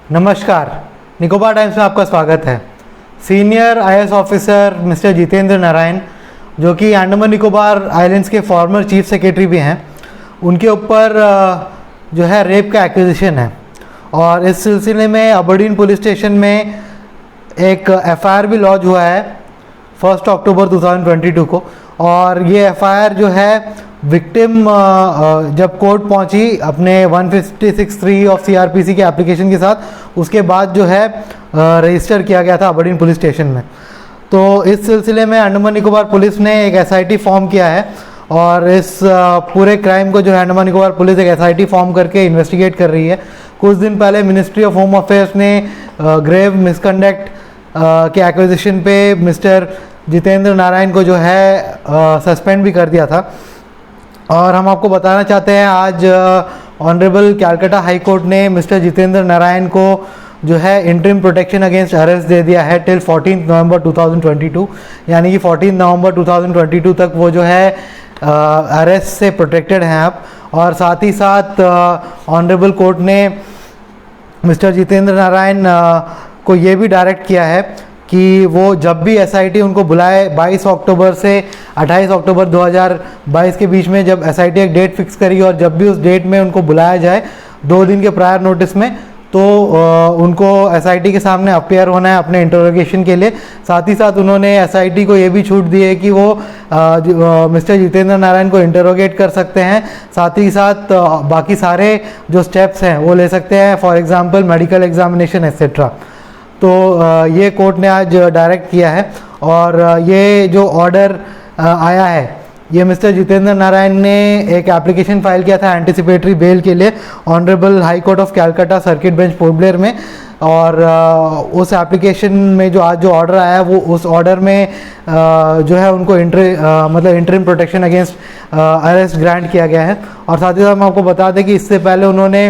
नमस्कार, निकोबार टाइम्स में आपका स्वागत है। Senior IAS officer mister Jitendra Narayan, जो कि अंडमान निकोबार आइलैंड्स के फॉर्मर चीफ सेक्रेटरी भी हैं, उनके ऊपर जो है रेप का एक्विजिशन है और इस सिलसिले में अबरडीन पुलिस स्टेशन में एक एफआईआर भी लॉन्च हुआ है 1 अक्टूबर 2022 को। और ये एफआईआर जो है विक्टिम जब कोर्ट पहुंची अपने 156(3) ऑफ सीआरपीसी के एप्लीकेशन के साथ, उसके बाद जो है रजिस्टर किया गया था अबरडीन पुलिस स्टेशन में। तो इस सिलसिले में अंडमान निकोबार पुलिस ने एक एसआईटी फॉर्म किया है और इस पूरे क्राइम को जो है अंडमान निकोबार पुलिस एक एसआईटी फॉर्म करके इन्वेस्टिगेट कर रही है। कुछ दिन पहले मिनिस्ट्री ऑफ होम अफेयर्स ने ग्रेव मिसकंडक्ट के एक्विजिशन पे मिस्टर जितेंद्र नारायण को जो है सस्पेंड भी कर दिया था। और हम आपको बताना चाहते हैं, आज ऑनरेबल कैलकाटा हाई कोर्ट ने मिस्टर जितेंद्र नारायण को जो है इंटरिम प्रोटेक्शन अगेंस्ट अरेस्ट दे दिया है टिल 14 नवंबर 2022, यानी कि 14 नवंबर 2022 तक वो जो है अरेस्ट से प्रोटेक्टेड हैं आप। और साथ ही साथ ऑनरेबल कोर्ट ने मिस्टर जितेंद्र नारायण को ये भी डायरेक्ट किया है कि वो जब भी एसआईटी उनको बुलाए 22 अक्टूबर से 28 अक्टूबर 2022 के बीच में, जब एसआईटी एक डेट फिक्स करी और जब भी उस डेट में उनको बुलाया जाए 2 दिन के प्रायर नोटिस में, तो उनको एसआईटी के सामने अपियर होना है अपने इंटरोगेशन के लिए। साथ ही साथ उन्होंने एसआईटी को ये भी छूट दी है कि वो मिस्टर जितेंद्र नारायण को इंटरोगेट कर सकते हैं, साथ ही साथ बाकी सारे जो स्टेप्स हैं वो ले सकते हैं, for example medical examination etcetera. तो ये कोर्ट ने आज डायरेक्ट किया है और ये जो ऑर्डर आया है, ये मिस्टर जितेंद्र नारायण ने एक एप्लीकेशन फाइल किया था एंटिसिपेटरी बेल के लिए honourable high court of Calcutta circuit bench port Blair में। और उस एप्लीकेशन में जो आज जो ऑर्डर आया है, वो उस ऑर्डर में जो है उनको interim protection against arrest grant किया गया है। और साथ ही साथ हम आपको बता दें कि इससे पहले उन्होंने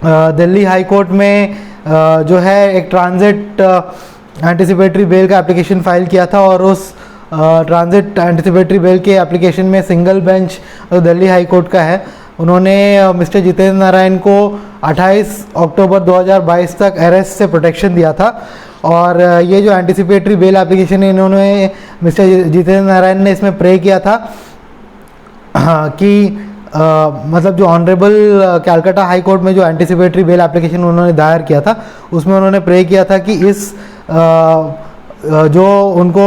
दिल्ली हाई कोर्ट में जो है एक ट्रांजिट एंटिसिपेटरी बेल का एप्लीकेशन फाइल किया था और उस ट्रांजिट एंटिसिपेटरी बेल के एप्लीकेशन में single bench Delhi high court का है, उन्होंने मिस्टर जितेंद्र नारायण को 28 अक्टूबर 2022 तक अरेस्ट से प्रोटेक्शन दिया था। और ये जो एंटिसिपेटरी बेल एप्लीकेशन है, इन्होंने मिस्टर जितेंद्र नारायण ने इसमें प्रे किया था कि मतलब जो ऑनरेबल कैलकाटा हाई कोर्ट में जो एंटिसिपेटरी बेल एप्लीकेशन उन्होंने दायर किया था, उसमें उन्होंने प्रे किया था कि इस जो उनको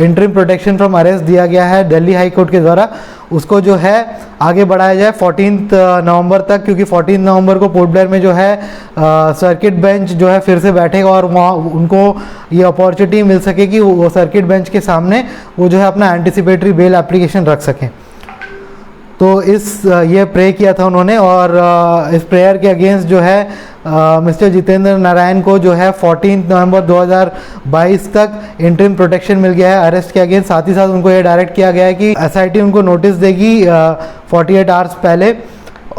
इंटरिम प्रोटेक्शन फ्रॉम अरेस्ट दिया गया है दिल्ली हाई कोर्ट के द्वारा, उसको जो है आगे बढ़ाया जाए 14 नवंबर तक, क्योंकि 14 नवंबर को पोर्ट ब्लेयर में जो है सर्किट बेंच जो है फिर से बैठेगा और वहाँ उनको ये अपॉर्चुनिटी मिल सके कि वो सर्किट बेंच के सामने वो जो है अपना एंटिसिपेटरी बेल एप्लीकेशन रख सकें। तो ये प्रे किया था उन्होंने और इस प्रेयर के अगेंस्ट जो है मिस्टर जितेंद्र नारायण को जो है 14 नवंबर 2022 तक इंटरिम प्रोटेक्शन मिल गया है अरेस्ट के अगेंस्ट। साथ ही साथ उनको ये डायरेक्ट किया गया है कि एसआईटी उनको नोटिस देगी 48 आवर्स पहले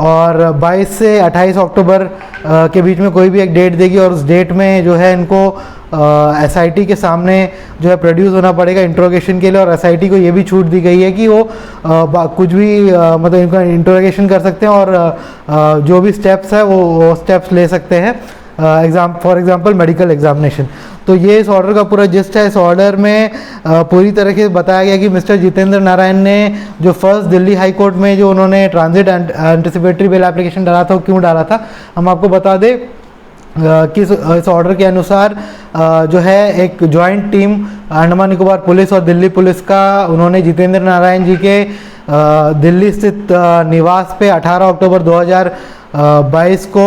और 22 से 28 अक्टूबर के बीच में कोई भी एक डेट देगी और उस डेट में जो है इनको एसआईटी के सामने जो है प्रोड्यूस होना पड़ेगा इंट्रोगेशन के लिए। और एसआईटी को ये भी छूट दी गई है कि वो कुछ भी मतलब इनका इंट्रोगेशन कर सकते हैं और जो भी स्टेप्स है वो स्टेप्स ले सकते हैं, फॉर एग्जांपल मेडिकल एग्जामिनेशन। तो ये इस ऑर्डर का पूरा जिस्ट है। इस ऑर्डर में पूरी तरह से बताया गया कि मिस्टर जितेंद्र नारायण ने जो फर्स्ट दिल्ली हाई कोर्ट में जो उन्होंने ट्रांजिट एंटिसिपेटरी बेल एप्लीकेशन डाला था, वो क्यों डाला था। हम आपको बता दें कि इस ऑर्डर के अनुसार जो है एक joint team Andaman Nicobar police और दिल्ली पुलिस का उन्होंने जितेंद्र नारायण जी के दिल्ली स्थित निवास पे 18 अक्टूबर 2022 को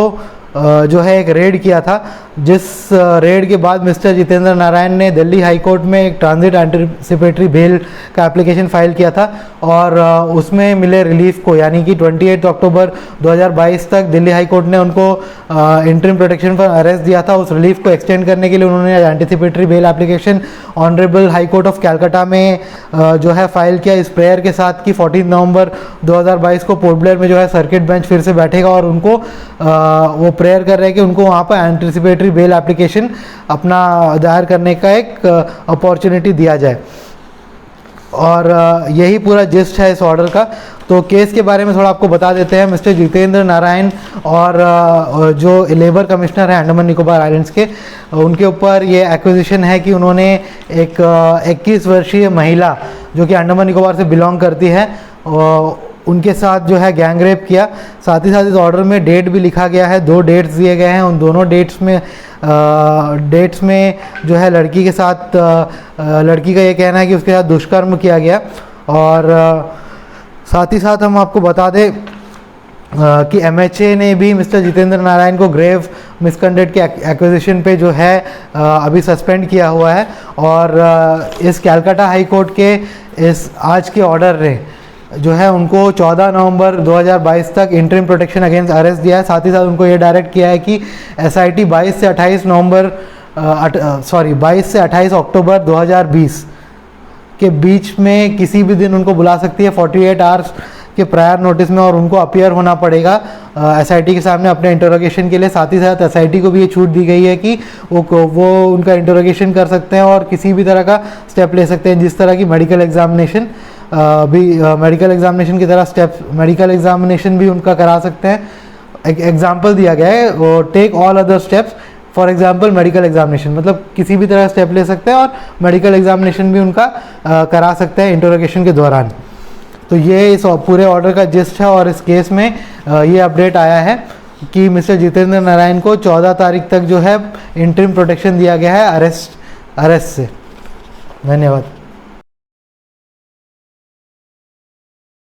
जो है एक रेड किया था, जिस रेड के बाद मिस्टर जितेंद्र नारायण ने दिल्ली हाई कोर्ट में एक ट्रांजिट एंटिसिपेटरी बेल का एप्लीकेशन फाइल किया था और उसमें मिले रिलीफ को, यानी कि 28 अक्टूबर 2022 तक दिल्ली हाई कोर्ट ने उनको इंटरिम प्रोटेक्शन पर अरेस्ट दिया था। उस रिलीफ को एक्सटेंड करने के लिए उन्होंने anticipatory bail application honourable high court of Calcutta में जो है फाइल किया इस प्रेयर के साथ कि 14 नवंबर 2022 को पोर्ट ब्लेयर में जो है सर्किट बेंच फिर से बैठेगा और उनको वो प्रेयर कर रहे हैं कि उनको वहाँ पर एंटिसिपेटरी बेल एप्लीकेशन अपना दायर करने का एक अपॉर्चुनिटी दिया जाए। और यही पूरा जिस्ट है इस ऑर्डर का। तो केस के बारे में थोड़ा आपको बता देते हैं। मिस्टर जितेंद्र नारायण और जो लेबर कमिश्नर है अंडमान निकोबार आइलैंड्स के, उनके ऊपर ये एक्विजिशन है कि उन्होंने एक 21 वर्षीय महिला जो कि अंडमान निकोबार से बिलोंग करती है उनके साथ जो है गैंग रेप किया। साथ ही साथ इस ऑर्डर में डेट भी लिखा गया है, 2 डेट्स दिए गए हैं। उन दोनों डेट्स में जो है लड़की के साथ लड़की का ये कहना है कि उसके साथ दुष्कर्म किया गया। और साथ ही साथ हम आपको बता दें कि MHA ने भी मिस्टर जितेंद्र नारायण को ग्रेव मिसकंडक्ट के एक्विजिशन पे जो है अभी सस्पेंड किया हुआ है। और इस कैलकाटा हाई कोर्ट के इस आज के ऑर्डर ने जो है उनको 14 नवंबर 2022 तक इंटरिम प्रोटेक्शन अगेंस्ट अरेस्ट दिया है। साथ ही साथ उनको ये डायरेक्ट किया है कि SIT 22 से 28 अक्टूबर 2020 के बीच में किसी भी दिन उनको बुला सकती है 48 आवर्स के प्रायर नोटिस में, और उनको अपीयर होना पड़ेगा SIT के सामने अपने इंटरोगेशन के लिए। साथ ही साथ SIT को भी ये छूट दी गई है कि वो उनका इंटरोगेशन कर सकते हैं और किसी भी तरह का स्टेप ले सकते हैं, जिस तरह की मेडिकल एग्जामिनेशन मेडिकल एग्जामिनेशन की तरह स्टेप्स मेडिकल एग्जामिनेशन भी उनका करा सकते हैं। एग्जाम्पल दिया गया है, वो take all other steps for example medical examination, मतलब किसी भी तरह स्टेप ले सकते हैं और मेडिकल एग्जामिनेशन भी उनका करा सकते हैं इंटरोगेशन के दौरान। तो ये इस पूरे ऑर्डर का जिस्ट है। और इस केस में ये अपडेट आया है कि मिस्टर जितेंद्र नारायण को 14 तारीख तक जो है इंटरिम प्रोटेक्शन दिया गया है अरेस्ट से। धन्यवाद।